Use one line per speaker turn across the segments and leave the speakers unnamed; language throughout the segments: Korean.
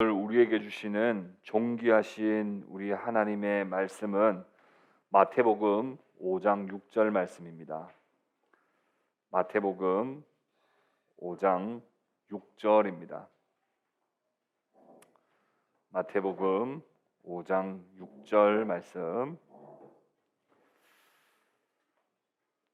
오늘 우리에게 주시는 존귀하신 우리 하나님의 말씀은 마태복음 5장 6절 말씀입니다. 마태복음 5장 6절입니다. 마태복음 5장 6절 말씀,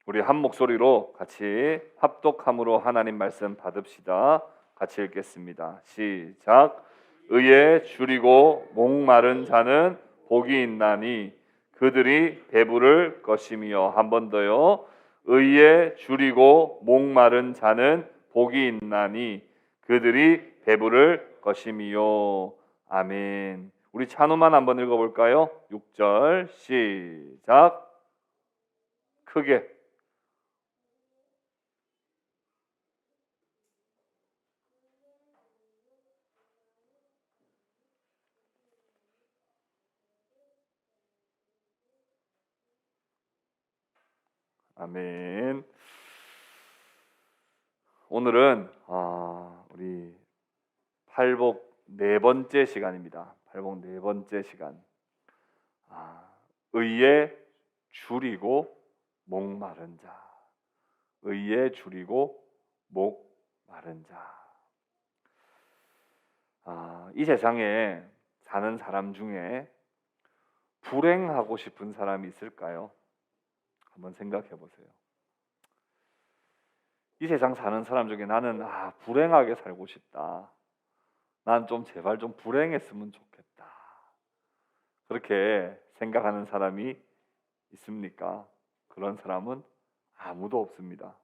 우리 한 목소리로 같이 합독함으로 하나님 말씀 받읍시다. 같이 읽겠습니다. 시작. 의에 줄이고 목마른 자는 복이 있나니 그들이 배부를 것이며. 한 번 더요. 의에 줄이고 목마른 자는 복이 있나니 그들이 배부를 것이며. 아멘. 우리 찬호만 한번 읽어볼까요? 6절 시작. 크게. 아멘. 오늘은 우리 팔복 네 번째 시간입니다. 팔복 네 번째 시간. 의에 줄이고 목마른 자. 의에 줄이고 목마른 자. 이 세상에 사는 사람 중에 불행하고 싶은 사람이 있을까요? 한번 생각해 보세요. 이 세상 사는 사람 중에 나는 불행하게 살고 싶다. 난 좀 제발 좀 불행했으면 좋겠다. 그렇게 생각하는 사람이 있습니까? 그런 사람은 아무도 없습니다.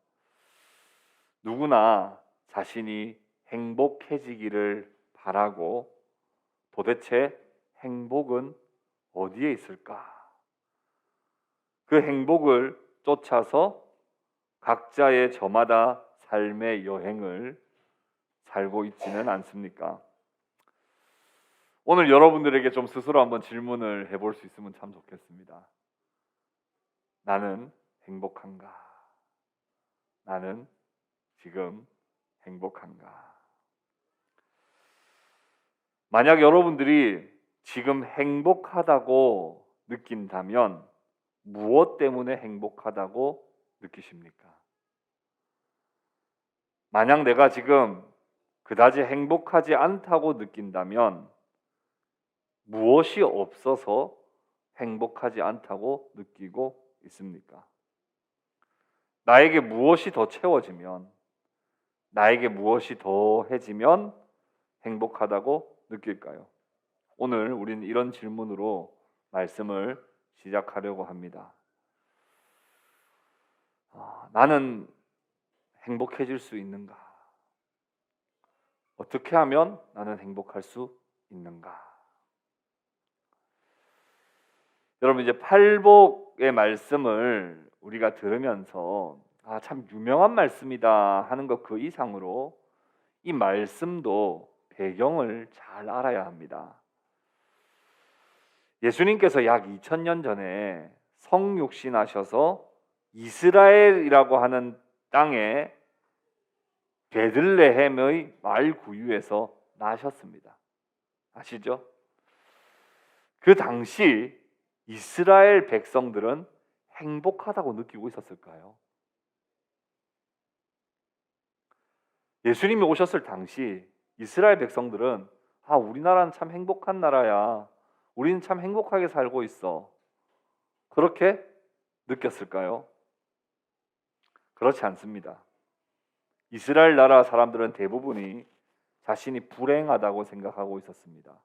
누구나 자신이 행복해지기를 바라고, 도대체 행복은 어디에 있을까? 그 행복을 쫓아서 각자의 저마다 삶의 여행을 살고 있지는 않습니까? 오늘 여러분들에게 좀 스스로 한번 질문을 해볼 수 있으면 참 좋겠습니다. 나는 행복한가? 나는 지금 행복한가? 만약 여러분들이 지금 행복하다고 느낀다면 무엇 때문에 행복하다고 느끼십니까? 만약 내가 지금 그다지 행복하지 않다고 느낀다면 무엇이 없어서 행복하지 않다고 느끼고 있습니까? 나에게 무엇이 더 채워지면, 나에게 무엇이 더해지면 행복하다고 느낄까요? 오늘 우리는 이런 질문으로 말씀을 시작하려고 합니다. 나는 행복해질 수 있는가? 어떻게 하면 나는 행복할 수 있는가? 여러분, 이제 팔복의 말씀을 우리가 들으면서 참 유명한 말씀이다 하는 것 그 이상으로 이 말씀도 배경을 잘 알아야 합니다. 예수님께서 약 2000년 전에 성육신하셔서 이스라엘이라고 하는 땅에 베들레헴의 마을 구유에서 나셨습니다. 아시죠? 그 당시 이스라엘 백성들은 행복하다고 느끼고 있었을까요? 예수님이 오셨을 당시 이스라엘 백성들은 우리나라는 참 행복한 나라야. 우리는 참 행복하게 살고 있어. 그렇게 느꼈을까요? 그렇지 않습니다. 이스라엘 나라 사람들은 대부분이 자신이 불행하다고 생각하고 있었습니다.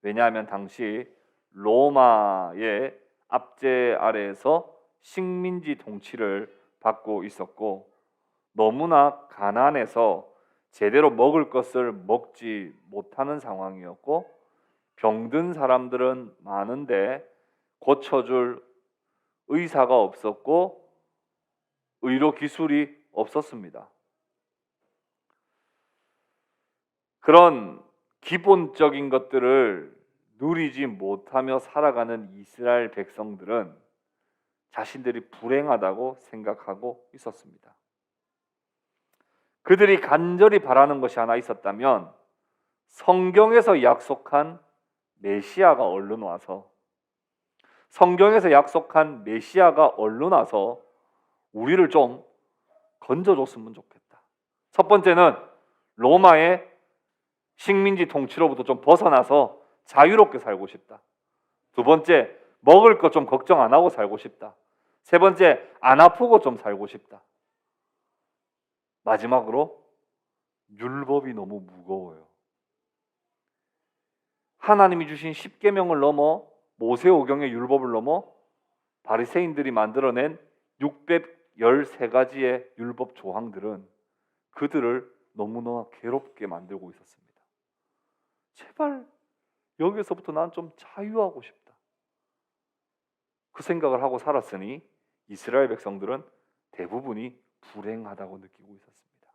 왜냐하면 당시 로마의 압제 아래에서 식민지 통치를 받고 있었고, 너무나 가난해서 제대로 먹을 것을 먹지 못하는 상황이었고, 병든 사람들은 많은데 고쳐줄 의사가 없었고 의료 기술이 없었습니다. 그런 기본적인 것들을 누리지 못하며 살아가는 이스라엘 백성들은 자신들이 불행하다고 생각하고 있었습니다. 그들이 간절히 바라는 것이 하나 있었다면 성경에서 약속한 메시아가 얼른 와서 성경에서 약속한 메시아가 얼른 와서 우리를 좀 건져줬으면 좋겠다. 첫 번째는 로마의 식민지 통치로부터 좀 벗어나서 자유롭게 살고 싶다. 두 번째, 먹을 것 좀 걱정 안 하고 살고 싶다. 세 번째, 안 아프고 좀 살고 싶다. 마지막으로 율법이 너무 무거워요. 하나님이 주신 십계명을 넘어 모세오경의 율법을 넘어 바리새인들이 만들어낸 613가지의 율법 조항들은 그들을 너무나 괴롭게 만들고 있었습니다. 제발 여기서부터 난 좀 자유하고 싶다. 그 생각을 하고 살았으니 이스라엘 백성들은 대부분이 불행하다고 느끼고 있었습니다.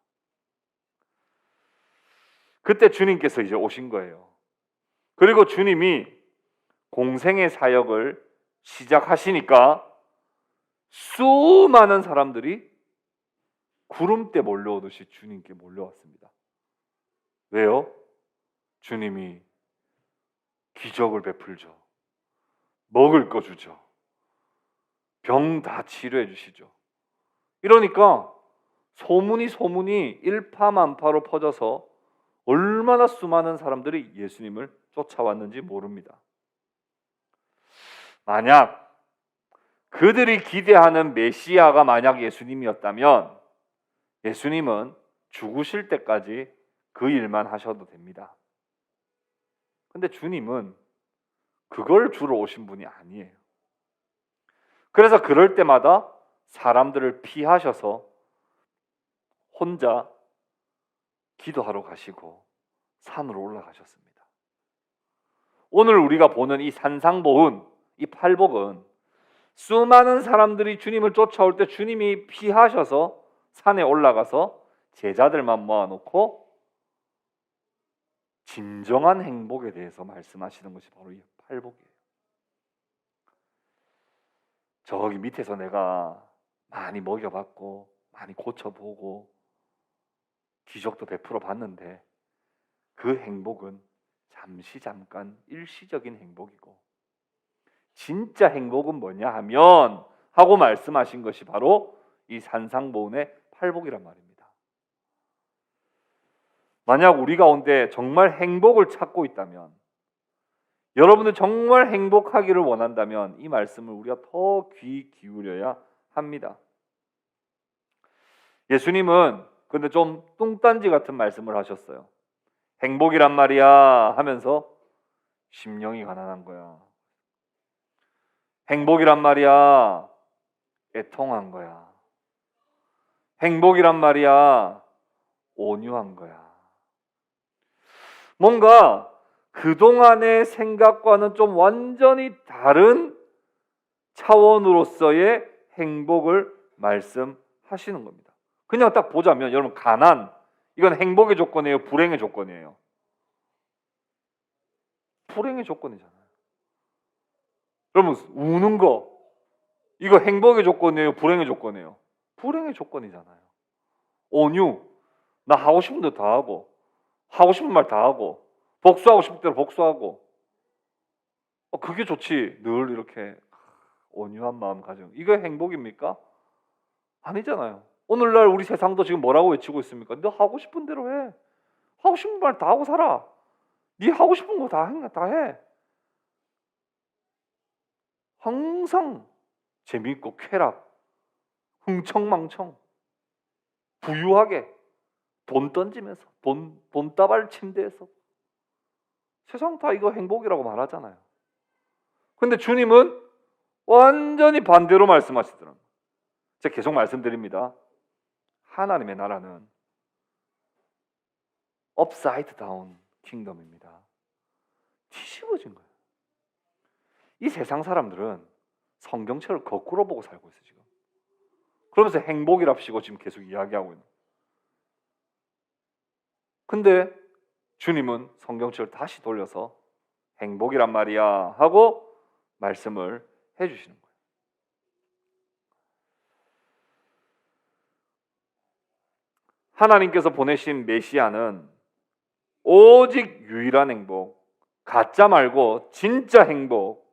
그때 주님께서 이제 오신 거예요. 그리고 주님이 공생의 사역을 시작하시니까 수많은 사람들이 구름대 몰려오듯이 주님께 몰려왔습니다. 왜요? 주님이 기적을 베풀죠. 먹을 거 주죠. 병 다 치료해 주시죠. 이러니까 소문이 일파만파로 퍼져서 얼마나 수많은 사람들이 예수님을 쫓아왔는지 모릅니다. 만약 그들이 기대하는 메시아가 만약 예수님이었다면 예수님은 죽으실 때까지 그 일만 하셔도 됩니다. 근데 주님은 그걸 주러 오신 분이 아니에요. 그래서 그럴 때마다 사람들을 피하셔서 혼자 기도하러 가시고 산으로 올라가셨습니다. 오늘 우리가 보는 이 산상보훈, 이 팔복은 수많은 사람들이 주님을 쫓아올 때 주님이 피하셔서 산에 올라가서 제자들만 모아놓고 진정한 행복에 대해서 말씀하시는 것이 바로 이 팔복이에요. 저기 밑에서 내가 많이 먹여봤고 많이 고쳐보고 기적도 베풀어 봤는데 그 행복은 잠깐 일시적인 행복이고 진짜 행복은 뭐냐 하면 하고 말씀하신 것이 바로 이 산상보훈의 팔복이란 말입니다. 만약 우리 가운데 정말 행복을 찾고 있다면, 여러분들 정말 행복하기를 원한다면 이 말씀을 우리가 더 귀 기울여야 합니다. 예수님은 근데 좀 뚱딴지 같은 말씀을 하셨어요. 행복이란 말이야 하면서 심령이 가난한 거야. 행복이란 말이야 애통한 거야. 행복이란 말이야 온유한 거야. 뭔가 그동안의 생각과는 좀 완전히 다른 차원으로서의 행복을 말씀하시는 겁니다. 그냥 딱 보자면 여러분 가난 이건 행복의 조건이에요? 불행의 조건이에요? 불행의 조건이잖아요. 여러분 우는 거 이거 행복의 조건이에요? 불행의 조건이에요? 불행의 조건이잖아요. 온유 나 하고 싶은 대로 다 하고 하고 싶은 말 다 하고 복수하고 싶은 대로 복수하고 그게 좋지. 늘 이렇게 온유한 마음 가지고 이거 행복입니까? 아니잖아요. 오늘날 우리 세상도 지금 뭐라고 외치고 있습니까? 너 하고 싶은 대로 해. 하고 싶은 말 다 하고 살아. 네 하고 싶은 거 다 해. 항상 재미있고 쾌락, 흥청망청, 부유하게 돈 던지면서 돈다발 침대에서 세상 다 이거 행복이라고 말하잖아요. 근데 주님은 완전히 반대로 말씀하시더라고요. 제가 계속 말씀드립니다. 하나님의 나라는 업사이드 다운 킹덤입니다. 뒤집어진 거예요. 이 세상 사람들은 성경책을 거꾸로 보고 살고 있어요, 지금. 그러면서 행복이랍시고 지금 계속 이야기하고 있는. 근데 주님은 성경책을 다시 돌려서 행복이란 말이야 하고 말씀을 해주시는 거예요. 하나님께서 보내신 메시아는 오직 유일한 행복, 가짜 말고 진짜 행복,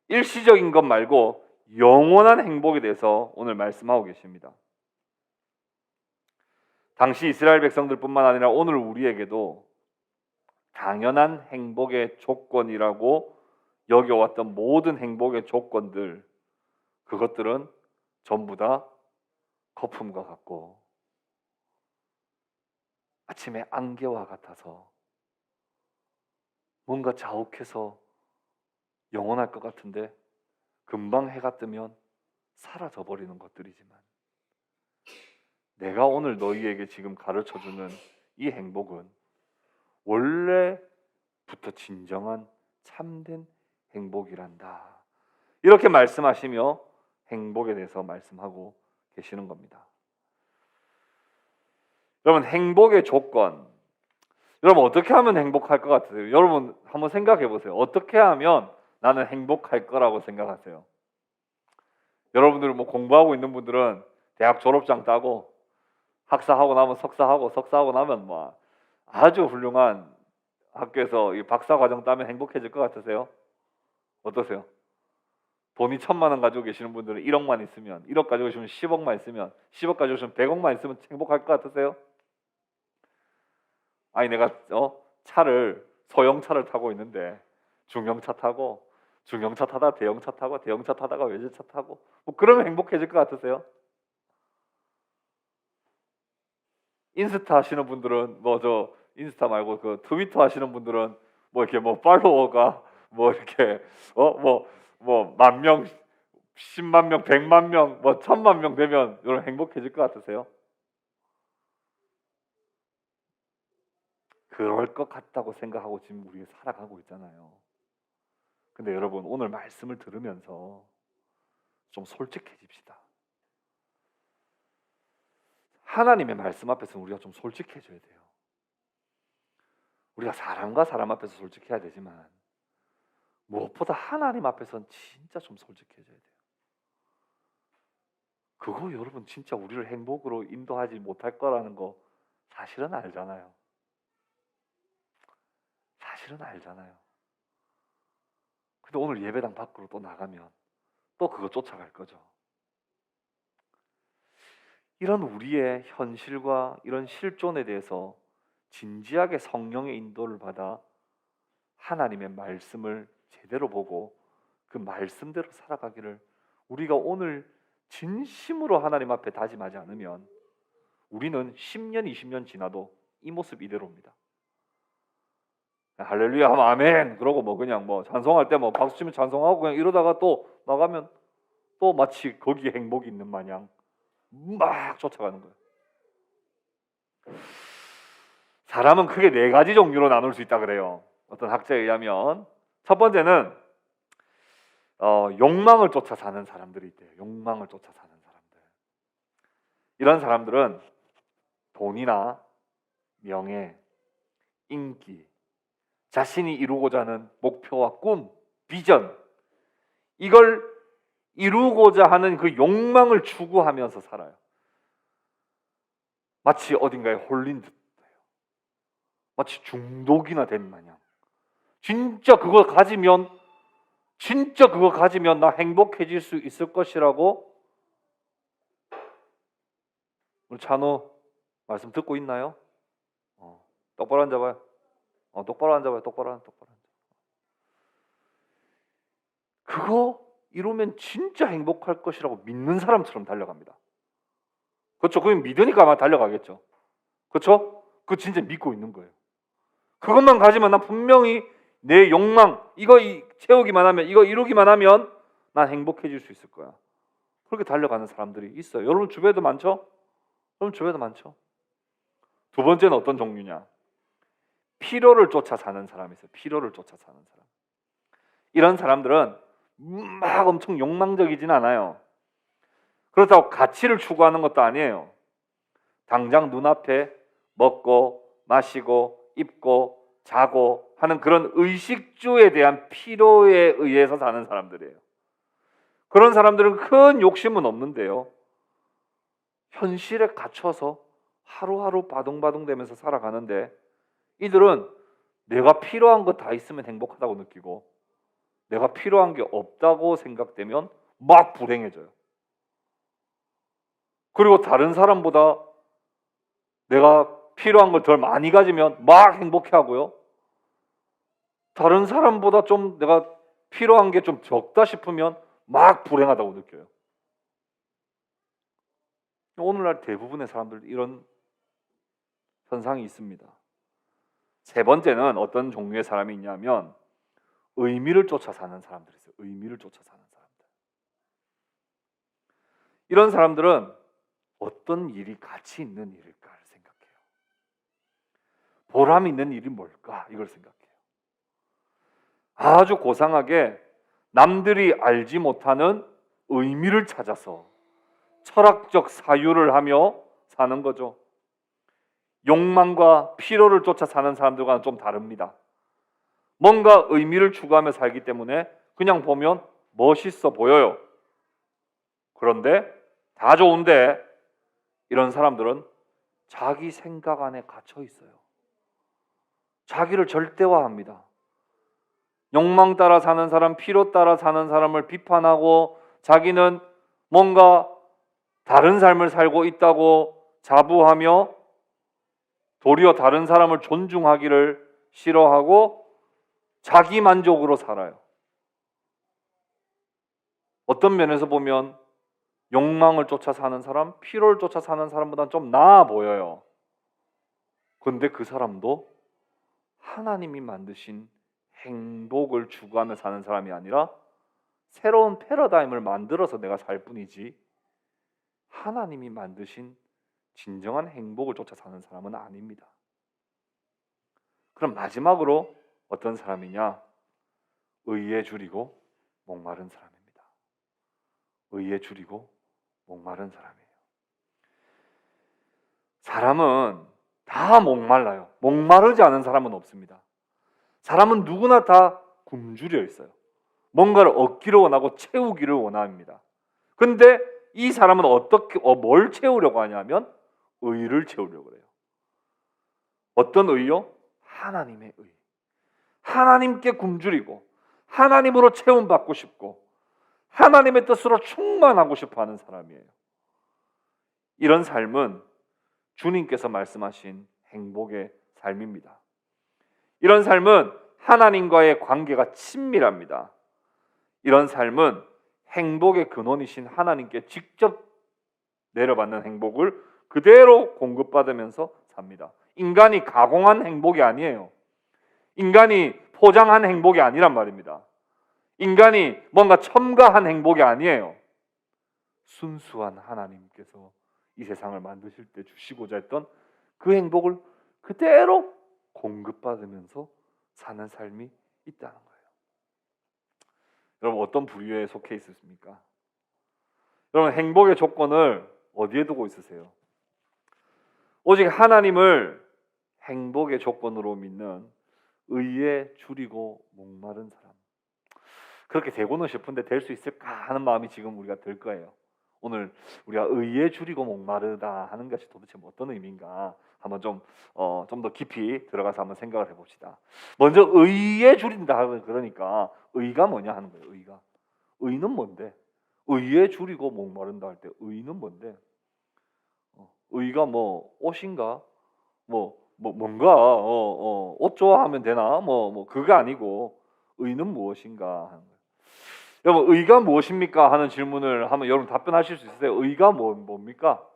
일시적인 것 말고 영원한 행복에 대해서 오늘 말씀하고 계십니다. 당시 이스라엘 백성들뿐만 아니라 오늘 우리에게도 당연한 행복의 조건이라고 여겨왔던 모든 행복의 조건들, 그것들은 전부 다 거품과 같고 아침에 안개와 같아서 뭔가 자욱해서 영원할 것 같은데 금방 해가 뜨면 사라져 버리는 것들이지만, 내가 오늘 너희에게 지금 가르쳐주는 이 행복은 원래부터 진정한 참된 행복이란다, 이렇게 말씀하시며 행복에 대해서 말씀하고 계시는 겁니다. 여러분, 행복의 조건, 여러분 어떻게 하면 행복할 것 같으세요? 여러분 한번 생각해 보세요. 어떻게 하면 나는 행복할 거라고 생각하세요? 여러분들 뭐 공부하고 있는 분들은 대학 졸업장 따고 학사하고 나면 석사하고, 석사하고 나면 뭐 아주 훌륭한 학교에서 이 박사 과정 따면 행복해질 것 같으세요? 어떠세요? 돈이 1,000만 원 가지고 계시는 분들은 1억만 있으면, 1억 가지고 계시면 10억만 있으면, 10억 가지고 계시면 100억만 있으면 행복할 것 같으세요? 아니 내가 차를, 소형차를 타고 있는데 중형차 타고, 중형차 타다가 대형차 타고, 대형차 타다가 외제차 타고, 뭐 그러면 행복해질 것 같으세요? 인스타 하시는 분들은 인스타 말고 그 트위터 하시는 분들은 뭐 이렇게 뭐 팔로워가 뭐 이렇게 뭐 10,000명, 10만 명, 100만 명, 뭐 1,000만 명 되면 여러분 행복해질 것 같으세요? 그럴 것 같다고 생각하고 지금 우리가 살아가고 있잖아요. 근데 여러분 오늘 말씀을 들으면서 좀 솔직해집시다. 하나님의 말씀 앞에서는 우리가 좀 솔직해져야 돼요. 우리가 사람과 사람 앞에서 솔직해야 되지만 무엇보다 하나님 앞에서는 진짜 좀 솔직해져야 돼요. 그거 여러분 진짜 우리를 행복으로 인도하지 못할 거라는 거 사실은 알잖아요. 사실은 알잖아요. 근데 오늘 예배당 밖으로 또 나가면 또 그거 쫓아갈 거죠. 이런 우리의 현실과 이런 실존에 대해서 진지하게 성령의 인도를 받아 하나님의 말씀을 제대로 보고 그 말씀대로 살아가기를 우리가 오늘 진심으로 하나님 앞에 다짐하지 않으면 우리는 10년, 20년 지나도 이 모습 이대로입니다. 할렐루야 하면 아멘 그러고 뭐 그냥 뭐 찬송할 때 뭐 박수 치면 찬송하고 그냥 이러다가 또 나가면 또 마치 거기에 행복이 있는 마냥 막 쫓아가는 거예요. 사람은 크게 4가지 종류로 나눌 수 있다 그래요. 어떤 학자에 의하면 첫 번째는 욕망을 쫓아 사는 사람들이 있대요. 욕망을 쫓아 사는 사람들. 이런 사람들은 돈이나 명예, 인기, 자신이 이루고자 하는 목표와 꿈, 비전, 이걸 이루고자 하는 그 욕망을 추구하면서 살아요. 마치 어딘가에 홀린 듯 해요. 마치 중독이나 된 마냥. 진짜 그거 가지면 나 행복해질 수 있을 것이라고. 우리 찬호 말씀 듣고 있나요? 똑바로 앉아봐요. 똑바로 앉아봐요. 똑바로 앉아. 그거 이루면 진짜 행복할 것이라고 믿는 사람처럼 달려갑니다. 그렇죠? 그건 믿으니까 아마 달려가겠죠. 그렇죠? 그거 진짜 믿고 있는 거예요. 그것만 가지면 난 분명히 내 욕망 이거 채우기만 하면, 이거 이루기만 하면 난 행복해질 수 있을 거야. 그렇게 달려가는 사람들이 있어요. 여러분 주변에도 많죠? 여러분 주변에도 많죠? 두 번째는 어떤 종류냐? 필요를 쫓아 사는 사람이 있어요. 필요를 쫓아 사는 사람. 이런 사람들은 막 엄청 욕망적이진 않아요. 그렇다고 가치를 추구하는 것도 아니에요. 당장 눈앞에 먹고 마시고 입고 자고 하는 그런 의식주에 대한 필요에 의해서 사는 사람들이에요. 그런 사람들은 큰 욕심은 없는데요, 현실에 갇혀서 하루하루 바둥바둥 되면서 살아가는데 이들은 내가 필요한 거 다 있으면 행복하다고 느끼고 내가 필요한 게 없다고 생각되면 막 불행해져요. 그리고 다른 사람보다 내가 필요한 걸 덜 많이 가지면 막 행복해하고요. 다른 사람보다 좀 내가 필요한 게 좀 적다 싶으면 막 불행하다고 느껴요. 오늘날 대부분의 사람들 이런 현상이 있습니다. 세 번째는 어떤 종류의 사람이 있냐면 의미를 쫓아 사는 사람들이 있어요. 의미를 쫓아 사는 사람들. 이런 사람들은 어떤 일이 가치 있는 일일까를 생각해요. 보람 있는 일이 뭘까? 이걸 생각해요. 아주 고상하게 남들이 알지 못하는 의미를 찾아서 철학적 사유를 하며 사는 거죠. 욕망과 필요를 쫓아 사는 사람들과는 좀 다릅니다. 뭔가 의미를 추구하며 살기 때문에 그냥 보면 멋있어 보여요. 그런데 다 좋은데 이런 사람들은 자기 생각 안에 갇혀 있어요. 자기를 절대화합니다. 욕망 따라 사는 사람, 필요 따라 사는 사람을 비판하고 자기는 뭔가 다른 삶을 살고 있다고 자부하며 도리어 다른 사람을 존중하기를 싫어하고 자기 만족으로 살아요. 어떤 면에서 보면 욕망을 쫓아 사는 사람, 필요를 쫓아 사는 사람보다는 좀 나아 보여요. 근데 그 사람도 하나님이 만드신 행복을 추구하며 사는 사람이 아니라 새로운 패러다임을 만들어서 내가 살 뿐이지 하나님이 만드신 진정한 행복을 쫓아 사는 사람은 아닙니다. 그럼 마지막으로 어떤 사람이냐? 의에 줄이고 목마른 사람입니다. 의에 줄이고 목마른 사람이에요. 사람은 다 목말라요. 목마르지 않은 사람은 없습니다. 사람은 누구나 다 굶주려 있어요. 뭔가를 얻기를 원하고 채우기를 원합니다. 근데 이 사람은 뭘 채우려고 하냐면 의를 채우려고 해요. 어떤 의요? 하나님의 의. 하나님께 굶주리고 하나님으로 채움받고 싶고 하나님의 뜻으로 충만하고 싶어 하는 사람이에요. 이런 삶은 주님께서 말씀하신 행복의 삶입니다. 이런 삶은 하나님과의 관계가 친밀합니다. 이런 삶은 행복의 근원이신 하나님께 직접 내려받는 행복을 그대로 공급받으면서 삽니다. 인간이 가공한 행복이 아니에요. 인간이 포장한 행복이 아니란 말입니다. 인간이 뭔가 첨가한 행복이 아니에요. 순수한 하나님께서 이 세상을 만드실 때 주시고자 했던 그 행복을 그대로 공급받으면서 사는 삶이 있다는 거예요. 여러분 어떤 부류에 속해 있습니까? 여러분 행복의 조건을 어디에 두고 있으세요? 오직 하나님을 행복의 조건으로 믿는 의에 줄이고 목마른 사람. 그렇게 되고는 싶은데 될 수 있을까 하는 마음이 지금 우리가 들 거예요. 오늘 우리가 의에 줄이고 목마르다 하는 것이 도대체 어떤 의미인가 한번 좀 더 깊이 들어가서 한번 생각을 해봅시다. 먼저 의에 줄인다 그러니까 의가 뭐냐 하는 거예요. 의는 뭔데? 의에 줄이고 목마른다 할 때 의는 뭔데? 의가 뭐 옷인가? 뭔가 옷 좋아하면 되나? 그거 아니고 의는 무엇인가 하는 거예요. 여러분 의가 무엇입니까? 하는 질문을 하면 여러분 답변하실 수 있으세요? 의가 뭡니까?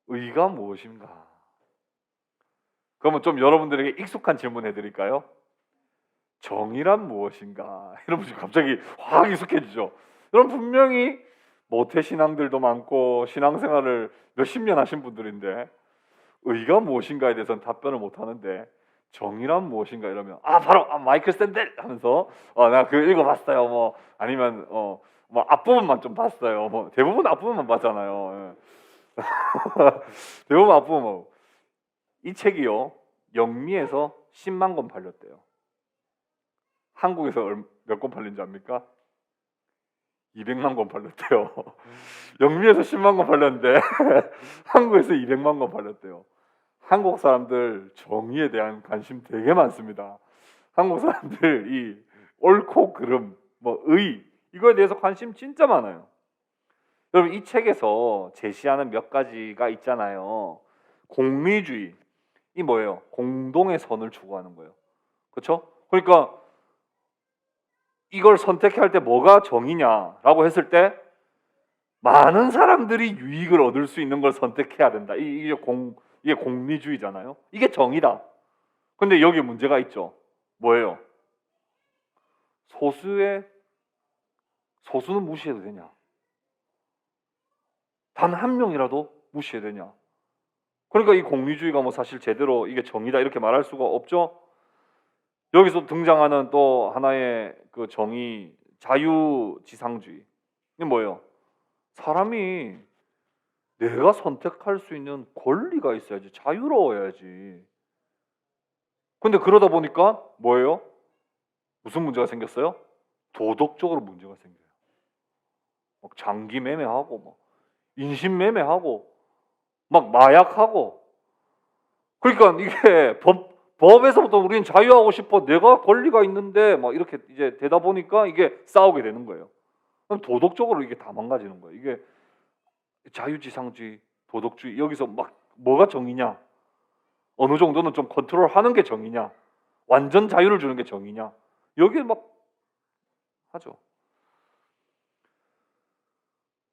의가 무엇인가? 그러면 좀 여러분들에게 익숙한 질문 해드릴까요? 정의란 무엇인가? 이러면 갑자기 확 익숙해지죠. 여러분 분명히 모태신앙들도 많고 신앙생활을 몇십 년 하신 분들인데 의가 무엇인가에 대해서는 답변을 못하는데 정의란 무엇인가 이러면 바로 마이클 샌델 하면서 나 그거 읽어봤어요. 아니면 앞부분만 좀 봤어요. 대부분 앞부분만 봤잖아요. 대부분 앞부분 이 책이요 영미에서 10만 권 팔렸대요. 한국에서 몇 권 팔린지 압니까? 200만 권 팔렸대요. 영미에서 10만 권 팔렸는데 한국에서 200만 권 팔렸대요. 한국 사람들 정의에 대한 관심 되게 많습니다. 한국 사람들 이 옳고 그름, 뭐 의, 이거에 대해서 관심 진짜 많아요. 여러분, 이 책에서 제시하는 몇 가지가 있잖아요. 공리주의, 이 뭐예요? 공동의 선을 추구하는 거예요. 그렇죠? 그러니까 이걸 선택할 때 뭐가 정의냐라고 했을 때 많은 사람들이 유익을 얻을 수 있는 걸 선택해야 된다. 이게 공리주의잖아요. 이게 정의다. 근데 여기 문제가 있죠. 뭐예요? 소수는 무시해도 되냐? 단 한 명이라도 무시해야 되냐? 그러니까 이 공리주의가 뭐 사실 제대로 이게 정의다 이렇게 말할 수가 없죠. 여기서 등장하는 또 하나의 그 정의, 자유지상주의. 이게 뭐예요? 사람이 내가 선택할 수 있는 권리가 있어야지, 자유로워야지. 근데 그러다 보니까 뭐예요? 무슨 문제가 생겼어요? 도덕적으로 문제가 생겨요. 막 장기 매매하고, 막 인신 매매하고, 막 마약하고. 그러니까 이게 법에서부터 우리는 자유하고 싶어, 내가 권리가 있는데 막 이렇게 이제 되다 보니까 이게 싸우게 되는 거예요. 그럼 도덕적으로 이게 다 망가지는 거예요. 이게 자유지상주의, 도덕주의, 여기서 막 뭐가 정의냐? 어느 정도는 좀 컨트롤하는 게 정의냐? 완전 자유를 주는 게 정의냐? 여기에 막 하죠.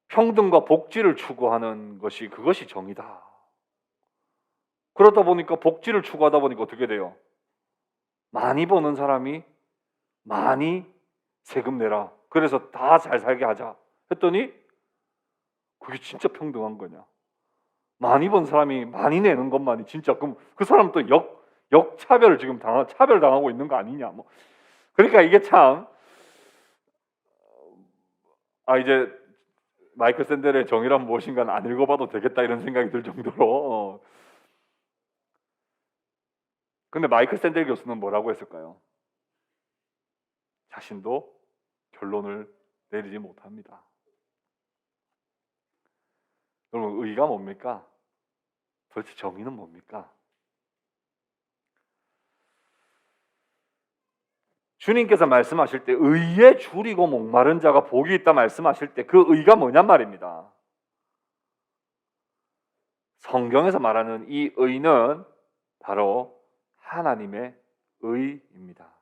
평등과 복지를 추구하는 것이 그것이 정의다. 그러다 보니까 복지를 추구하다 보니까 어떻게 돼요? 많이 버는 사람이 많이 세금 내라. 그래서 다 잘 살게 하자. 했더니 그게 진짜 평등한 거냐? 많이 번 사람이 많이 내는 것만이 진짜 그럼 그 사람 또 역차별을 지금 차별당하고 있는 거 아니냐? 뭐 그러니까 이게 참 이제 마이클 샌델의 정의란 무엇인가는 안 읽어봐도 되겠다 이런 생각이 들 정도로. 근데 마이클 샌델 교수는 뭐라고 했을까요? 자신도 결론을 내리지 못합니다. 여러분, 의가 뭡니까? 도대체 정의는 뭡니까? 주님께서 말씀하실 때 의에 줄이고 목마른 자가 복이 있다 말씀하실 때 그 의가 뭐냔 말입니다. 성경에서 말하는 이 의는 바로 하나님의 의입니다.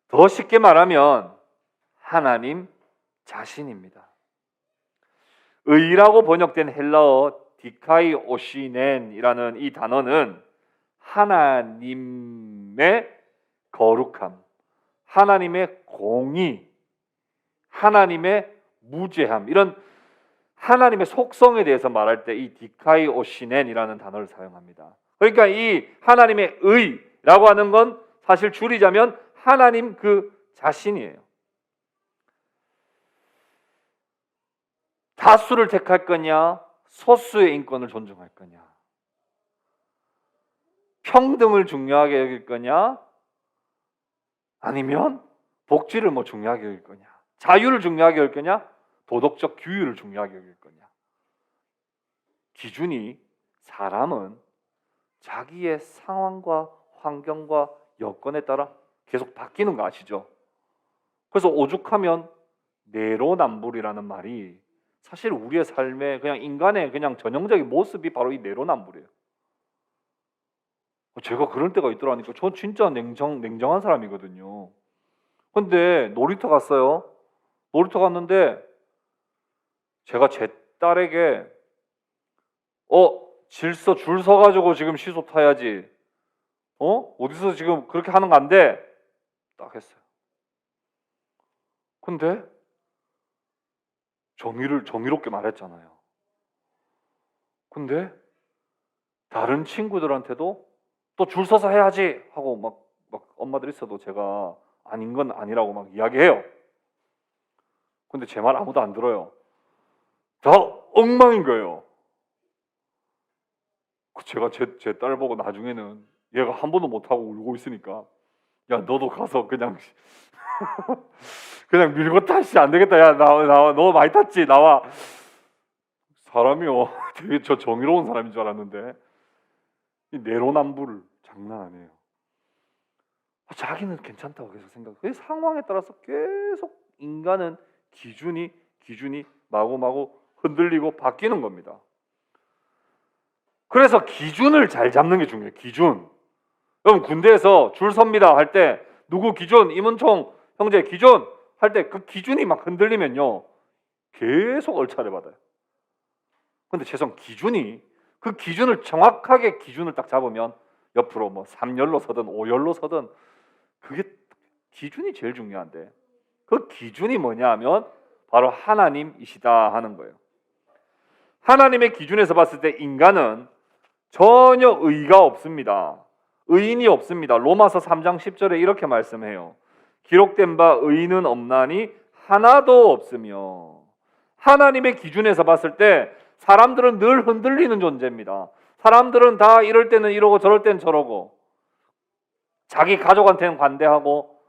더 쉽게 말하면 하나님 자신입니다. 의라고 번역된 헬라어 디카이오시넨이라는 이 단어는 하나님의 거룩함, 하나님의 공의, 하나님의 무죄함, 이런 하나님의 속성에 대해서 말할 때 이 디카이오시넨이라는 단어를 사용합니다. 그러니까 이 하나님의 의라고 하는 건 사실 줄이자면 하나님 그 자신이에요. 다수를 택할 거냐, 소수의 인권을 존중할 거냐, 평등을 중요하게 여길 거냐, 아니면 복지를 뭐 중요하게 여길 거냐, 자유를 중요하게 여길 거냐, 도덕적 규율을 중요하게 여길 거냐. 기준이 사람은 자기의 상황과 환경과 여건에 따라 계속 바뀌는 거 아시죠? 그래서 오죽하면 내로남불이라는 말이 사실 우리의 삶의 그냥 인간의 그냥 전형적인 모습이 바로 이 내로남불이에요. 제가 그럴 때가 있더라니까. 저 진짜 냉정한 사람이거든요. 근데 놀이터 갔어요. 놀이터 갔는데 제가 제 딸에게 질서 줄 서가지고 지금 시소 타야지. 어디서 지금 그렇게 하는 거 안 돼. 딱 했어요. 근데 정의롭게 말했잖아요. 근데 다른 친구들한테도 또 줄 서서 해야지 하고 막 엄마들 있어도 제가 아닌 건 아니라고 막 이야기해요. 근데 제 말 아무도 안 들어요. 다 엉망인 거예요. 제가 제 딸 보고 나중에는 얘가 한 번도 못하고 울고 있으니까 야 너도 가서 그냥 그냥 밀고 타시 안 되겠다. 야 나와 너 많이 탔지 나와. 사람이요 되게 저 정의로운 사람인 줄 알았는데 이 내로남불 장난 아니에요. 자기는 괜찮다고 계속 생각. 그 상황에 따라서 계속 인간은 기준이 마구마구 흔들리고 바뀌는 겁니다. 그래서 기준을 잘 잡는 게 중요해요. 기준. 여러분 군대에서 줄 섭니다 할 때 누구 기준, 임은총 형제 기준 할 때 그 기준이 막 흔들리면요 계속 얼차려 받아요. 근데 최소한 기준이 그 기준을 정확하게 기준을 딱 잡으면 옆으로 뭐 3열로 서든 5열로 서든 그게 기준이 제일 중요한데 그 기준이 뭐냐 하면 바로 하나님이시다 하는 거예요. 하나님의 기준에서 봤을 때 인간은 전혀 의가 없습니다. 의인이 없습니다. 로마서 3장 10절에 이렇게 말씀해요. 기록된 바 의인은 없나니 하나도 없으며. 하나님의 기준에서 봤을 때 사람들은 늘 흔들리는 존재입니다. 사람들은 다 이럴 때는 이러고 저럴 때는 저러고 자기 가족한테는 관대하고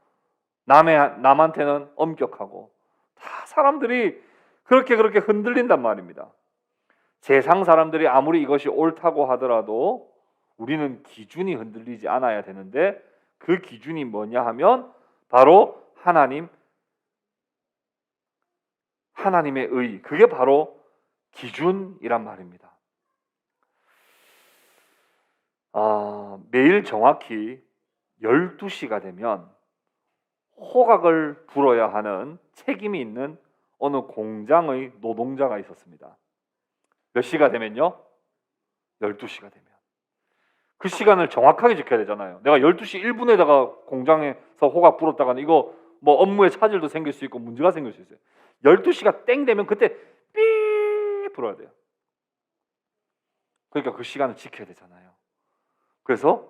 남한테는 엄격하고 다 사람들이 그렇게 흔들린단 말입니다. 세상 사람들이 아무리 이것이 옳다고 하더라도 우리는 기준이 흔들리지 않아야 되는데 그 기준이 뭐냐 하면 바로 하나님의 의, 그게 바로 기준이란 말입니다. 매일 정확히 12시가 되면 호각을 불어야 하는 책임이 있는 어느 공장의 노동자가 있었습니다. 몇 시가 되면요? 12시가 되면. 그 시간을 정확하게 지켜야 되잖아요. 내가 12시 1분에다가 공장에서 호각 불었다가는 이거 뭐 업무에 차질도 생길 수 있고 문제가 생길 수 있어요. 12시가 땡 되면 그때 삐 불어야 돼요. 그러니까 그 시간을 지켜야 되잖아요. 그래서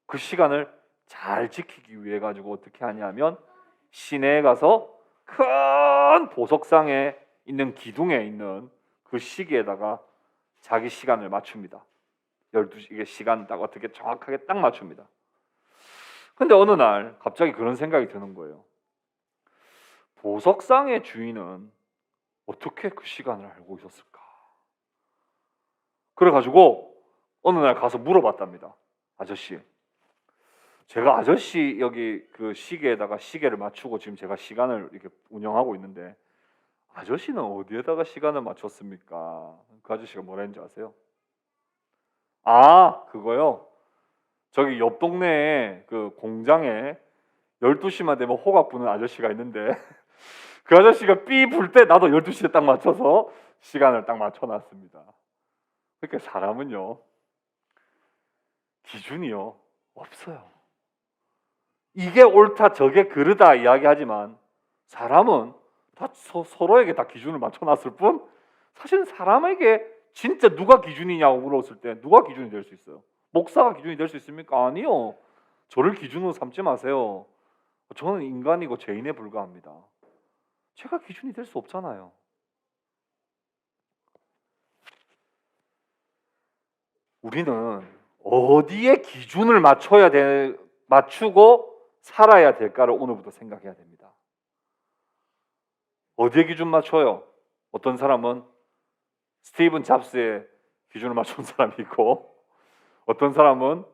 그 시간을 잘 지키기 위해 가지고 어떻게 하냐면 시내에 가서 큰 보석상에 있는 기둥에 있는 그 시계에다가 자기 시간을 맞춥니다. 12시 이게 시간 딱 어떻게 정확하게 딱 맞춥니다. 근데 어느 날 갑자기 그런 생각이 드는 거예요. 보석상의 주인은 어떻게 그 시간을 알고 있었을까? 그래가지고 어느 날 가서 물어봤답니다. 아저씨, 제가 아저씨 여기 그 시계에다가 시계를 맞추고 지금 제가 시간을 이렇게 운영하고 있는데 아저씨는 어디에다가 시간을 맞췄습니까? 그 아저씨가 뭐라 했는지 아세요? 그거요. 저기 옆 동네에 그 공장에 12시만 되면 호각 부는 아저씨가 있는데 그 아저씨가 삐 불 때 나도 12시에 딱 맞춰서 시간을 딱 맞춰놨습니다. 그러니까 사람은요 기준이요 없어요. 이게 옳다 저게 그르다 이야기하지만 사람은 다 서로에게 다 기준을 맞춰놨을 뿐 사실은 사람에게 진짜 누가 기준이냐고 물었을 때 누가 기준이 될 수 있어요? 목사가 기준이 될 수 있습니까? 아니요. 저를 기준으로 삼지 마세요. 저는 인간이고 죄인에 불과합니다. 제가 기준이 될 수 없잖아요. 우리는 어디에 기준을 맞추고 살아야 될까를 오늘부터 생각해야 됩니다. 어디에 기준 맞춰요? 어떤 사람은 스티븐 잡스의 기준을 맞춘 사람이 있고 어떤 사람은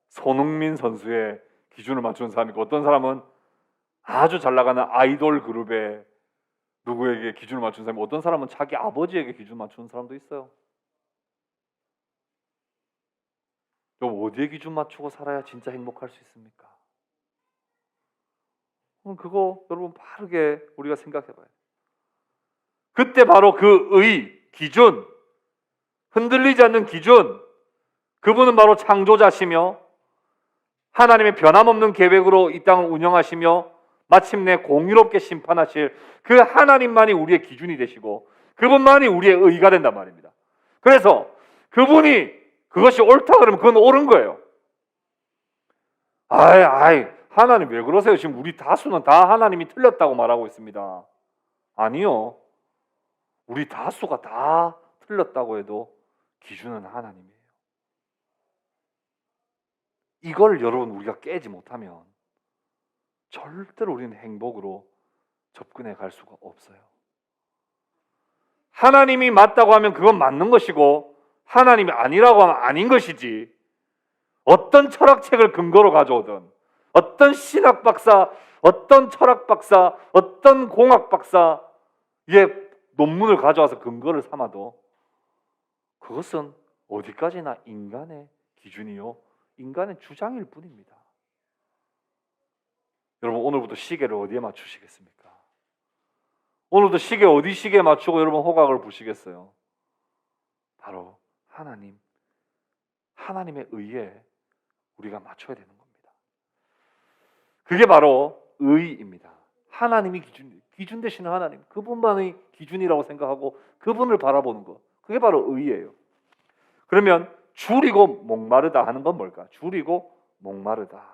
손흥민 선수의 기준을 맞추는 사람이 있고 어떤 사람은 아주 잘 나가는 아이돌 그룹의 누구에게 기준을 맞추는 사람이 있고 어떤 사람은 자기 아버지에게 기준을 맞추는 사람도 있어요. 어디에 기준 맞추고 살아야 진짜 행복할 수 있습니까? 그거 여러분 바르게 우리가 생각해봐요. 그때 바로 그 기준, 흔들리지 않는 기준, 그분은 바로 창조자시며 하나님의 변함없는 계획으로 이 땅을 운영하시며 마침내 공의롭게 심판하실 그 하나님만이 우리의 기준이 되시고 그분만이 우리의 의가 된단 말입니다. 그래서 그분이 그것이 옳다 그러면 그건 옳은 거예요. 하나님 왜 그러세요? 지금 우리 다수는 다 하나님이 틀렸다고 말하고 있습니다. 아니요. 우리 다수가 다 틀렸다고 해도 기준은 하나님이에요. 이걸 여러분 우리가 깨지 못하면 절대로 우리는 행복으로 접근해 갈 수가 없어요. 하나님이 맞다고 하면 그건 맞는 것이고 하나님이 아니라고 하면 아닌 것이지 어떤 철학책을 근거로 가져오든, 어떤 신학 박사, 어떤 철학 박사, 어떤 공학 박사의 논문을 가져와서 근거를 삼아도 그것은 어디까지나 인간의 기준이요, 인간의 주장일 뿐입니다. 여러분, 오늘부터 시계를 어디에 맞추시겠습니까? 오늘도 시계 어디 시계에 맞추고 여러분 호각을 보시겠어요? 바로 하나님의 의에 우리가 맞춰야 되는 겁니다. 그게 바로 의입니다. 하나님이 기준 되시는 하나님, 그분만의 기준이라고 생각하고 그분을 바라보는 것, 그게 바로 의예요. 그러면 줄이고 목마르다 하는 건 뭘까? 줄이고 목마르다.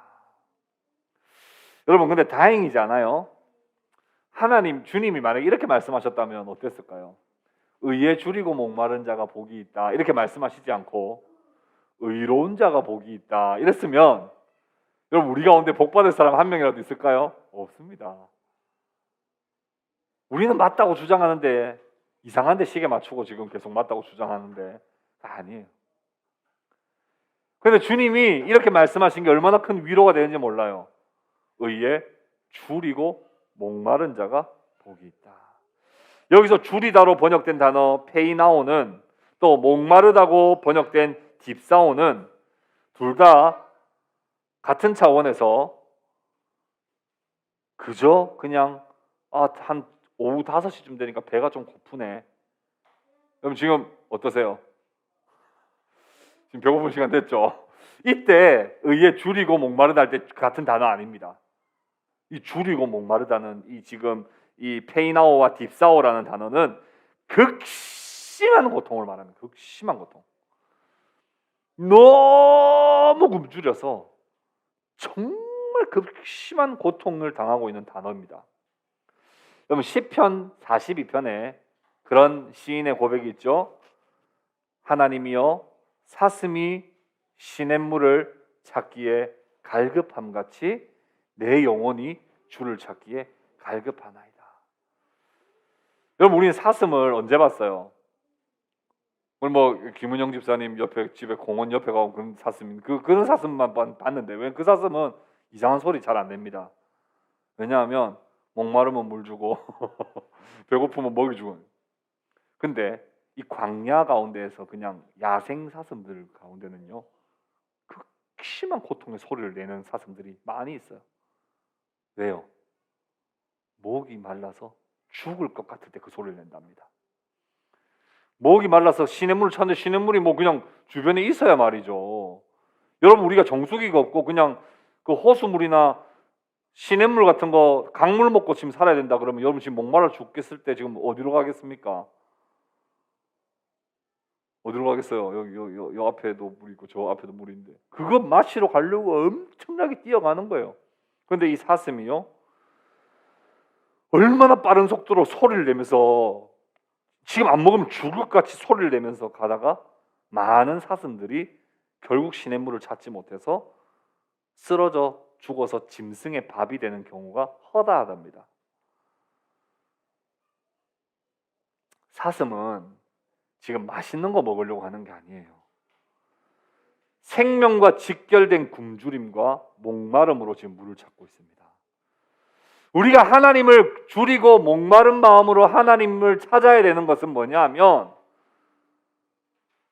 여러분, 근데 다행이지 않아요? 주님이 만약에 이렇게 말씀하셨다면 어땠을까요? 의에 줄이고 목마른 자가 복이 있다 이렇게 말씀하시지 않고 의로운 자가 복이 있다 이랬으면 여러분, 우리 가운데 복 받을 사람 한 명이라도 있을까요? 없습니다. 우리는 맞다고 주장하는데 이상한데 시계 맞추고 지금 계속 맞다고 주장하는데 아니에요. 그런데 주님이 이렇게 말씀하신 게 얼마나 큰 위로가 되는지 몰라요. 의에 줄이고 목마른 자가 복이 있다. 여기서 줄이다로 번역된 단어 페이나오는 또 목마르다고 번역된 딥사오는 둘 다 같은 차원에서 그저 그냥 한 오후 5시쯤 되니까 배가 좀 고프네. 그럼 지금 어떠세요? 지금 배고픈 시간 됐죠? 이때 의에 줄이고 목마르다 할 때 같은 단어 아닙니다. 이 줄이고 목마르다는 이 페이나오와 딥사오라는 단어는 극심한 고통을 말하는 극심한 고통. 너무 굶주려서 정말 극심한 고통을 당하고 있는 단어입니다. 여러분, 시편 42편에 그런 시인의 고백이 있죠. 하나님이여 사슴이 시냇물을 찾기에 갈급함같이 내 영혼이 주를 찾기에 갈급하나이다. 여러분, 우리는 사슴을 언제 봤어요? 오늘 김은영 집사님 옆에 집에 공원 옆에 가고 그런 그런 사슴만 봤는데 왜 그 사슴은 이상한 소리 잘 안 냅니다. 왜냐하면 목마르면 물 주고 배고프면 먹이 주고. 근데 이 광야 가운데에서 그냥 야생 사슴들 가운데는요 극심한 고통의 소리를 내는 사슴들이 많이 있어요. 왜요? 목이 말라서 죽을 것 같을 때 그 소리를 낸답니다. 목이 말라서 시냇물을 찾는데 시냇물이 그냥 주변에 있어야 말이죠. 여러분, 우리가 정수기가 없고 그냥 그 호수물이나 시냇물 같은 거 강물 먹고 지금 살아야 된다 그러면 여러분 지금 목말라 죽겠을 때 지금 어디로 가겠습니까? 어디로 가겠어요? 여기 앞에도 물 있고 저 앞에도 물이 있는데 그거 마시러 가려고 엄청나게 뛰어가는 거예요. 그런데 이 사슴이요 얼마나 빠른 속도로 소리를 내면서 지금 안 먹으면 죽을 것 같이 소리를 내면서 가다가 많은 사슴들이 결국 시냇물을 찾지 못해서 쓰러져 죽어서 짐승의 밥이 되는 경우가 허다하답니다. 사슴은 지금 맛있는 거 먹으려고 하는 게 아니에요. 생명과 직결된 굶주림과 목마름으로 지금 물을 찾고 있습니다. 우리가 하나님을 줄이고 목마른 마음으로 하나님을 찾아야 되는 것은 뭐냐 하면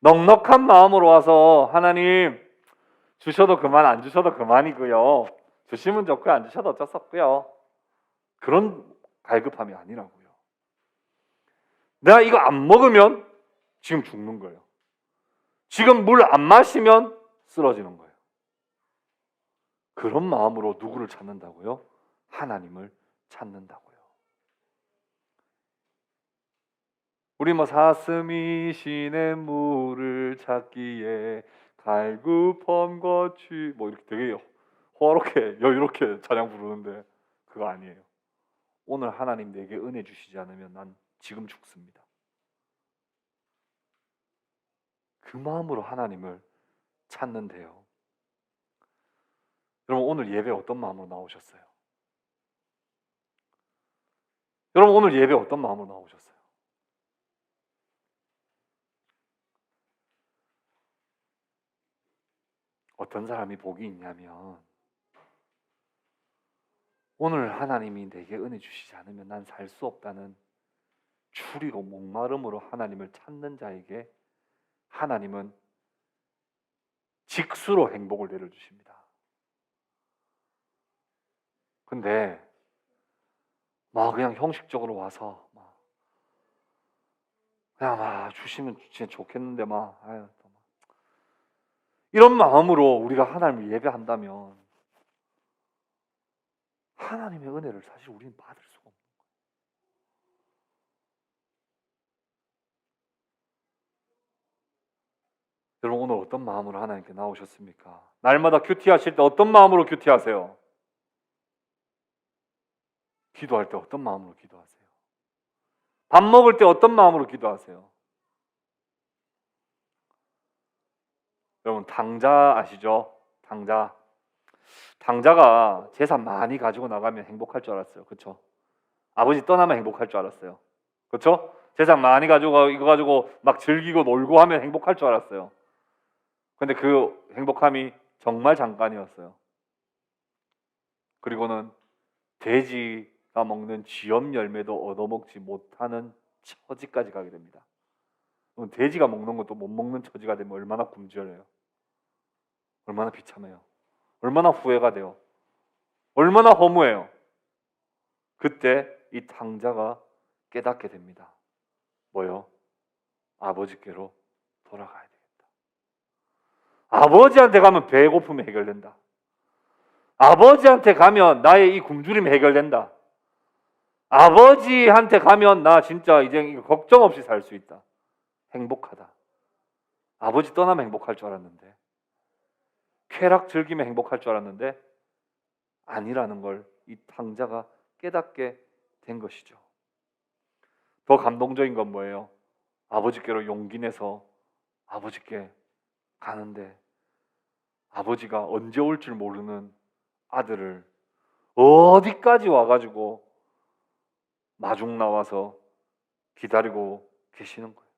넉넉한 마음으로 와서 하나님 주셔도 그만 안 주셔도 그만이고요. 주시면 좋고요 안 주셔도 어쩔 수 없고요. 그런 갈급함이 아니라고요. 내가 이거 안 먹으면 지금 죽는 거예요. 지금 물 안 마시면 쓰러지는 거예요. 그런 마음으로 누구를 찾는다고요? 하나님을 찾는다고요. 우리 사슴이 시냇물을 찾기에 갈급함같이 이렇게 되게 호화롭게 여유롭게 찬양 부르는데 그거 아니에요. 오늘 하나님 내게 은혜 주시지 않으면 난 지금 죽습니다. 그 마음으로 하나님을 찾는데요. 여러분, 오늘 예배 어떤 마음으로 나오셨어요? 여러분, 오늘 예배 어떤 마음으로 나오셨어요? 어떤 사람이 복이 있냐면 오늘 하나님이 내게 은혜 주시지 않으면 난 살 수 없다는 추리고 목마름으로 하나님을 찾는 자에게 하나님은 직수로 행복을 내려주십니다. 근데 막 그냥 형식적으로 와서 그냥 주시면 진짜 좋겠는데 이런 마음으로 우리가 하나님을 예배한다면 하나님의 은혜를 사실 우리는 받을 수가 없는 거예요. 여러분 오늘 어떤 마음으로 하나님께 나오셨습니까? 날마다 큐티하실 때 어떤 마음으로 큐티하세요? 기도할 때 어떤 마음으로 기도하세요? 밥 먹을 때 어떤 마음으로 기도하세요? 여러분 당자 아시죠? 당자가 재산 많이 가지고 나가면 행복할 줄 알았어요. 그렇죠? 아버지 떠나면 행복할 줄 알았어요. 그렇죠? 재산 많이 가지고 이거 가지고 막 즐기고 놀고 하면 행복할 줄 알았어요. 근데 그 행복함이 정말 잠깐이었어요. 그리고는 돼지가 먹는 쥐염 열매도 얻어먹지 못하는 처지까지 가게 됩니다. 돼지가 먹는 것도 못 먹는 처지가 되면 얼마나 굶주려요. 얼마나 비참해요. 얼마나 후회가 돼요. 얼마나 허무해요. 그때 이 탕자가 깨닫게 됩니다. 뭐요? 아버지께로 돌아가야 되겠다. 아버지한테 가면 배고픔이 해결된다. 아버지한테 가면 나의 이 굶주림이 해결된다. 아버지한테 가면 나 진짜 이제 걱정 없이 살 수 있다. 행복하다. 아버지 떠나면 행복할 줄 알았는데, 쾌락 즐기면 행복할 줄 알았는데 아니라는 걸 이 탕자가 깨닫게 된 것이죠. 더 감동적인 건 뭐예요? 아버지께로 용기 내서 아버지께 가는데 아버지가 언제 올 줄 모르는 아들을 어디까지 와가지고 마중 나와서 기다리고 계시는 거예요.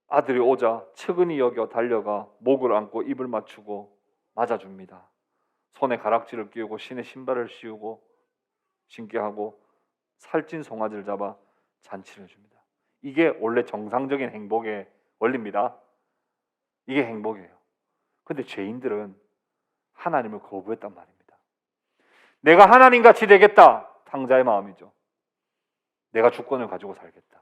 아들이 오자 측은히 여겨 달려가 목을 안고 입을 맞추고 맞아줍니다. 손에 가락지를 끼우고 신에 신발을 신게 하고 살찐 송아지를 잡아 잔치를 해줍니다. 이게 원래 정상적인 행복의 원리입니다. 이게 행복이에요. 근데 죄인들은 하나님을 거부했단 말입니다. 내가 하나님같이 되겠다. 탕자의 마음이죠. 내가 주권을 가지고 살겠다.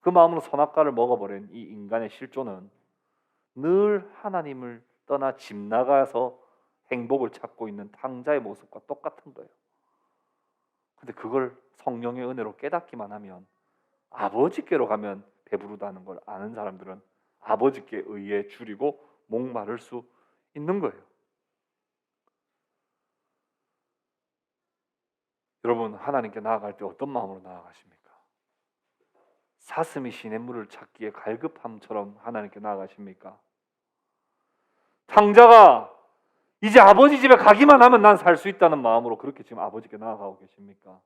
그 마음으로 선악과를 먹어버린 이 인간의 실존은 늘 하나님을 떠나 집 나가서 행복을 찾고 있는 탕자의 모습과 똑같은 거예요. 근데 그걸 성령의 은혜로 깨닫기만 하면 아버지께로 가면 배부르다는 걸 아는 사람들은 아버지께 의해 줄이고 목마를 수 있는 거예요. 여러분 하나님께 나아갈 때 어떤 마음으로 나아가십니까? 사슴이 시냇물을 찾기에 갈급함처럼 하나님께 나아가십니까? 탕자가 이제 아버지 집에 가기만 하면 난 살 수 있다는 마음으로 그렇게 지금 아버지께 나아가고 계십니까?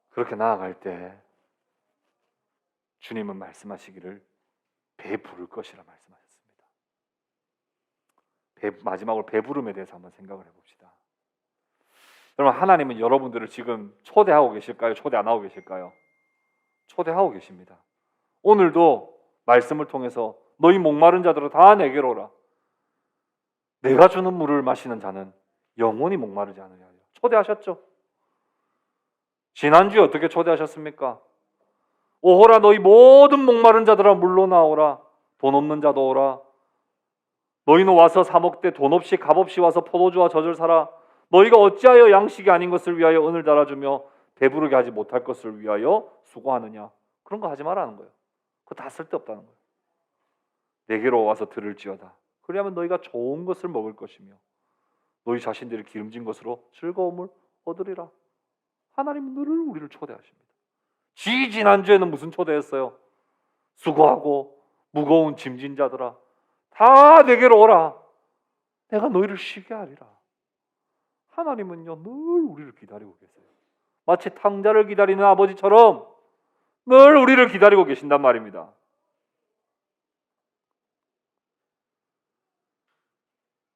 그렇게 나아갈 때 주님은 말씀하시기를 배부를 것이라 말씀하셨습니다. 마지막으로 배부름에 대해서 한번 생각을 해봅시다. 여러분 하나님은 여러분들을 지금 초대하고 계실까요? 초대 안 하고 계실까요? 초대하고 계십니다. 오늘도 말씀을 통해서 너희 목마른 자들아 다 내게로 오라. 내가 주는 물을 마시는 자는 영원히 목마르지 않으려 하여. 초대하셨죠? 지난주에 어떻게 초대하셨습니까? 오호라 너희 모든 목마른 자들아 물러나오라. 돈 없는 자도 오라. 너희는 와서 사 먹되 돈 없이 값 없이 와서 포도주와 젖을 사라. 너희가 어찌하여 양식이 아닌 것을 위하여 은을 달아주며 배부르게 하지 못할 것을 위하여 수고하느냐. 그런 거 하지 말라는 거예요. 그거 다 쓸데없다는 거예요. 내게로 와서 들을지어다. 그리하면 너희가 좋은 것을 먹을 것이며 너희 자신들이 기름진 것으로 즐거움을 얻으리라. 하나님은 늘 우리를 초대하십니다. 지난주에는 무슨 초대했어요? 수고하고 무거운 짐진 자들아 다 내게로 오라. 내가 너희를 쉬게 하리라. 하나님은요 늘 우리를 기다리고 계세요. 마치 탕자를 기다리는 아버지처럼 늘 우리를 기다리고 계신단 말입니다.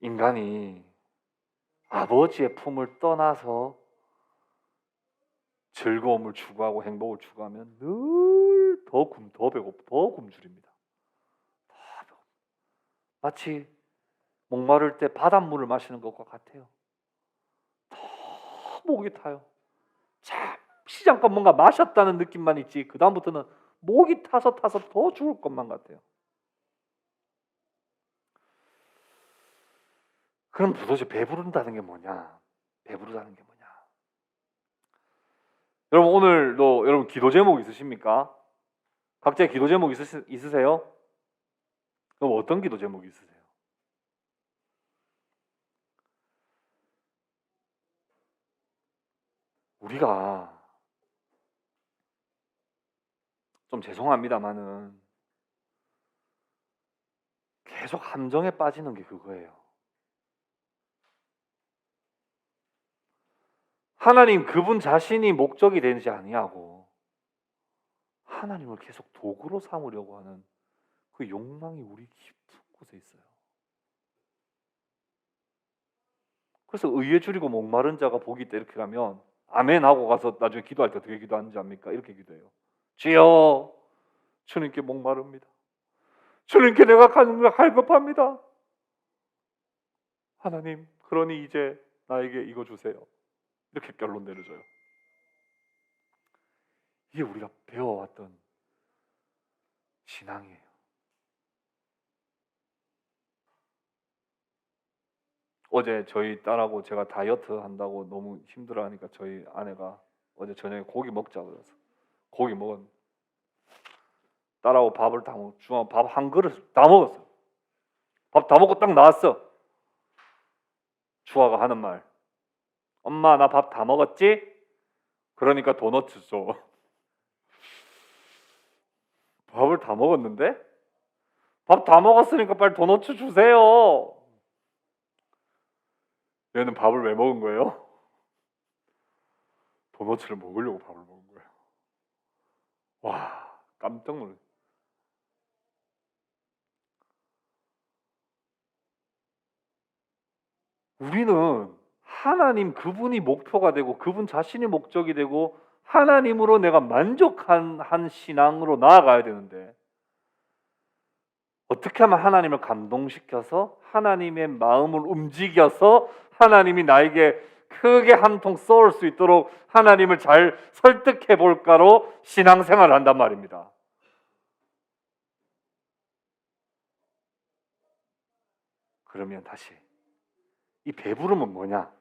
인간이 아버지의 품을 떠나서 즐거움을 추구하고 행복을 추구하면 늘 더 배고프, 더 굶주립니다. 더 배고프. 마치 목마를 때 바닷물을 마시는 것과 같아요. 더 목이 타요. 잠시 잠깐 뭔가 마셨다는 느낌만 있지 그 다음부터는 목이 타서 더 죽을 것만 같아요. 그럼 도대체 배부른다는 게 뭐냐? 배부르다는 게 뭐냐? 여러분 오늘도 여러분 기도 제목 있으십니까? 각자의 기도 제목 있으세요? 그럼 어떤 기도 제목이 있으세요? 우리가 좀 죄송합니다만은 계속 함정에 빠지는 게 그거예요. 하나님 그분 자신이 목적이 되지 아니하고 하나님을 계속 도구로 삼으려고 하는 그 욕망이 우리 깊은 곳에 있어요. 그래서 의에 줄이고 목마른 자가 복이 있다 이렇게 가면 아멘 하고 가서 나중에 기도할 때 어떻게 기도하는지 압니까? 이렇게 기도해요. 주여 주님께 목마릅니다. 주님께 내가 갈급합니다. 하나님 그러니 이제 나에게 이거 주세요. 이렇게 결론 내려줘요. 이게 우리가 배워왔던 신앙이에요. 어제 저희 딸하고 제가 다이어트 한다고 너무 힘들어하니까 저희 아내가 어제 저녁에 고기 먹자고 그래서 고기 먹었는데 딸하고 밥을 다 먹, 중앙 밥 한 그릇 다 먹었어. 밥 다 먹고 딱 나왔어. 주아가 하는 말, 엄마 나 밥 다 먹었지? 그러니까 도넛 줘. 밥을 다 먹었는데? 밥 다 먹었으니까 빨리 도넛 주세요. 얘는 밥을 왜 먹은 거예요? 도넛을 먹으려고 밥을 먹은 거예요. 와, 깜짝 놀랐어요. 우리는 하나님 그분이 목표가 되고 그분 자신이 목적이 되고 하나님으로 내가 만족한 한 신앙으로 나아가야 되는데 어떻게 하면 하나님을 감동시켜서 하나님의 마음을 움직여서 하나님이 나에게 크게 한 통 쏠 수 있도록 하나님을 잘 설득해 볼까로 신앙생활을 한단 말입니다. 그러면 다시 이 배부름은 뭐냐?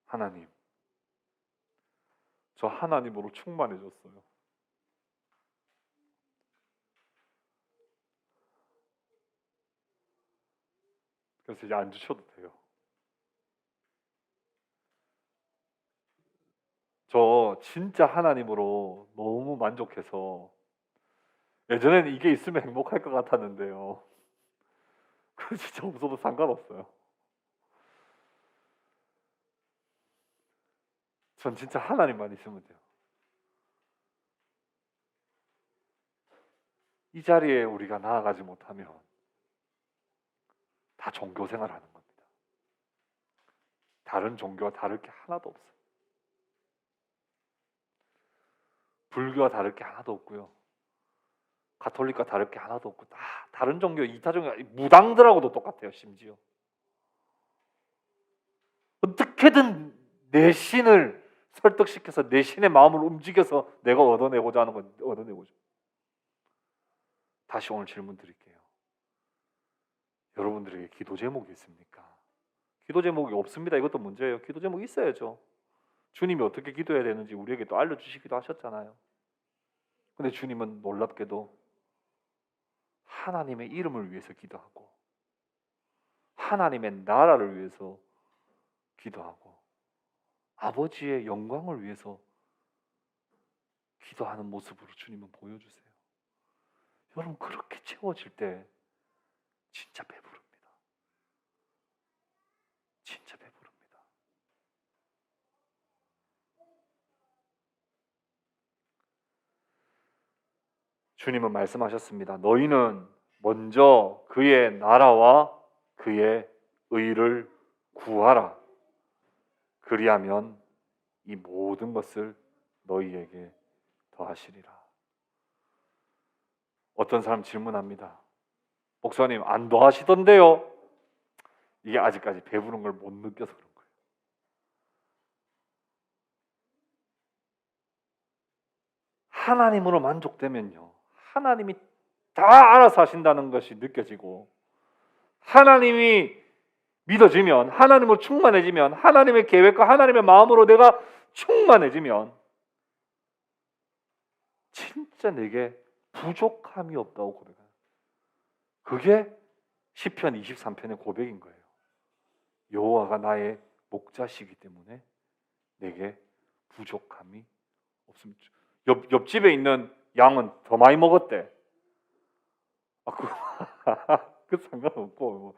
하나님, 저 하나님으로 충만해졌어요. 그래서 이제 안 주셔도 돼요. 저 진짜 하나님으로 너무 만족해서 예전에는 이게 있으면 행복할 것 같았는데요. 그거 진짜 없어도 상관없어요. 전 진짜 하나님만 있으면 돼요. 이 자리에 우리가 나아가지 못하면 다 종교 생활하는 겁니다. 다른 종교와 다를 게 하나도 없어요. 불교와 다를 게 하나도 없고요. 가톨릭과 다를 게 하나도 없고 다 다른 종교, 이타 종교, 무당들하고도 똑같아요. 심지어 어떻게든 내 신을 설득시켜서 내 신의 마음을 움직여서 내가 얻어내고자 하는 건 얻어내고자. 다시 오늘 질문 드릴게요. 여러분들에게 기도 제목이 있습니까? 기도 제목이 없습니다. 이것도 문제예요. 기도 제목이 있어야죠. 주님이 어떻게 기도해야 되는지 우리에게 또 알려주시기도 하셨잖아요. 근데 주님은 놀랍게도 하나님의 이름을 위해서 기도하고 하나님의 나라를 위해서 기도하고 아버지의 영광을 위해서 기도하는 모습으로 주님은 보여주세요. 여러분 그렇게 채워질 때 진짜 배부릅니다. 진짜 배부릅니다. 주님은 말씀하셨습니다. 너희는 먼저 그의 나라와 그의 의를 구하라. 그리하면 이 모든 것을 너희에게 더하시리라. 어떤 사람 질문합니다. 목사님, 안 더하시던데요? 이게 아직까지 배부른 걸 못 느껴서 그런 거예요. 하나님으로 만족되면요, 하나님이 다 알아서 하신다는 것이 느껴지고, 하나님이 믿어지면, 하나님으로 충만해지면, 하나님의 계획과 하나님의 마음으로 내가 충만해지면 진짜 내게 부족함이 없다고 고백해요. 그게 시편 23편의 고백인 거예요. 여호와가 나의 목자시기 때문에 내게 부족함이 없습니다. 옆집에 있는 양은 더 많이 먹었대. 그 상관없고,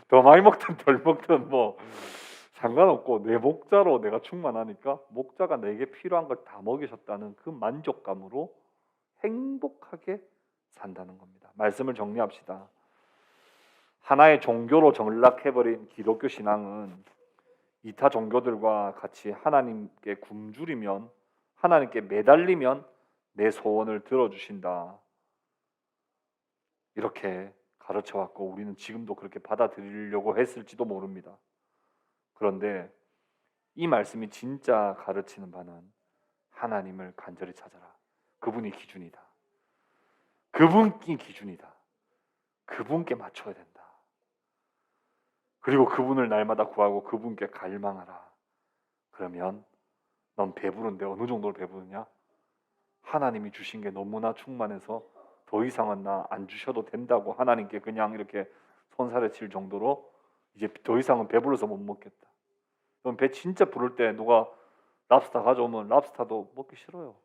더 많이 먹든 덜 먹든 뭐 상관없고, 내 목자로 내가 충만하니까 목자가 내게 필요한 걸 다 먹이셨다는 그 만족감으로 행복하게 산다는 겁니다. 말씀을 정리합시다. 하나의 종교로 전락해버린 기독교 신앙은 이타 종교들과 같이 하나님께 굶주리면, 하나님께 매달리면 내 소원을 들어주신다, 이렇게 가르쳐왔고, 우리는 지금도 그렇게 받아들이려고 했을지도 모릅니다. 그런데 이 말씀이 진짜 가르치는 바는 하나님을 간절히 찾아라. 그분이 기준이다. 그분이 기준이다. 그분께 맞춰야 된다. 그리고 그분을 날마다 구하고 그분께 갈망하라. 그러면 넌 배부른데 어느 정도로 배부르냐? 하나님이 주신 게 너무나 충만해서 더 이상은 나 안 주셔도 된다고 하나님께 그냥 이렇게 손살에 칠 정도로 이제 더 이상은 배불러서 못 먹겠다. 그럼 배 진짜 부를 때 누가 랍스타 가져오면 랍스타도 먹기 싫어요.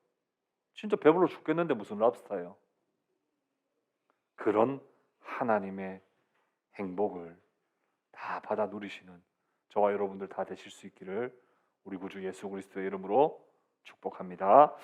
진짜 배불러 죽겠는데 무슨 랍스타예요. 그런 하나님의 행복을 다 받아 누리시는 저와 여러분들 다 되실 수 있기를 우리 구주 예수 그리스도의 이름으로 축복합니다.